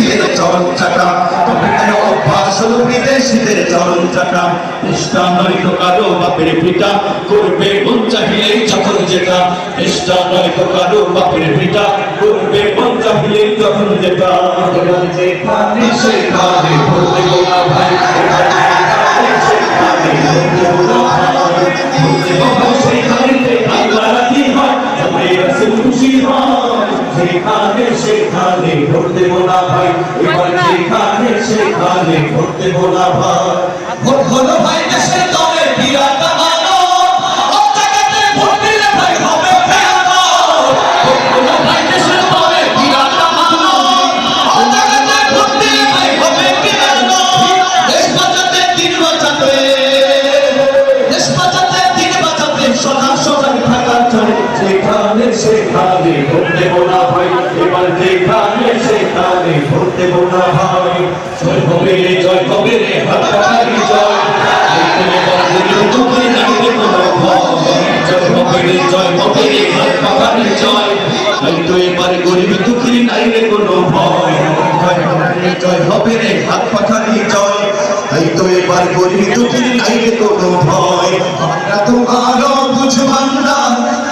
বিদেশিদের চরণ চাটা, তবে অভ্যাস হলো বিদেশিদের চরণ চাটা। খ্রিস্টান নয়তো কারো বাপের পিতা, করবে মন চাহিলেই যখন যেটা। খ্রিস্টান নয়তো কারো বাপের পিতা, করবে মন চাহিলেই যখন যেটা। যেখানে সেখানে ভর্তি গোলা ভাই, যেখানে সেখানে ভোট দেব না ভাই, এবার যেখানে সেখানে ভোট দেব না ভাই। ভোট হলো ভাই দেশের দলে বিরাট আলো, ও জায়গাতে ভোট দিলে ভাই হবে খেয়ানো। ভোট হলো ভাই দেশের দলে বিরাট আলো, ও জায়গাতে ভোট দিলে ভাই হবে খেয়ানো। দেশ বাঁচাতে দিন বাঁচাতে, দেশ বাঁচাতে দিন বাঁচাতে সদা সজাগ থাকার চাই। যেখানে সেখানে ভোট দেব না ভাই, এবার যেখানে সেখানে ভোট দেব না ভাই। জয় হবে রে, জয় হবে রে, হাত পাখারি জয়। জয় হবে রে, হাত পাখারি জয়। তো এবার গরিব দুঃখী নাই রে কোনো ভয়। জয় হবে রে, হাত পাখারি জয়। তাই তো এবার গরিব দুঃখী নাই রে কোনো ভয়। আমরা তোমারও বুঝবান না,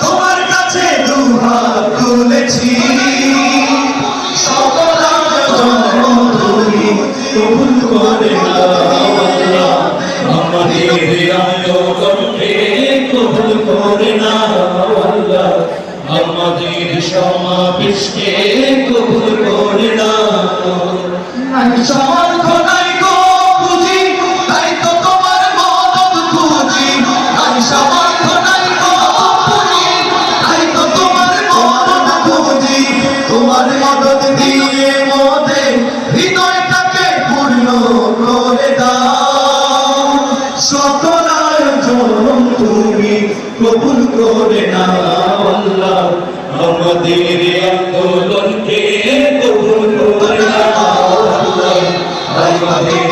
তোমার কাছে দুহাত খুলেছি। সকল তুমি কবুল করে নাও, আমাদের আয়োজনকে কবুল করে নাও আল্লাহ, আমাদের সমাবেশকে কবুল করে নাও। সমর্থ নাই গো বুঝি, তাই তো তোমার মদত খুঁজি। সমর্থ নাই গো বুঝি, তাই তো তোমার মদত খুঁজি। তোমার মদত দিয়ে মোদের হৃদয়টাকে পূর্ণ করে দাও। সকল আয়োজন তুমি কবুল করে নাও আল্লাহ, আমাদের আন্দোলনকে কবুল করে নাও আল্লাহ, আমাদের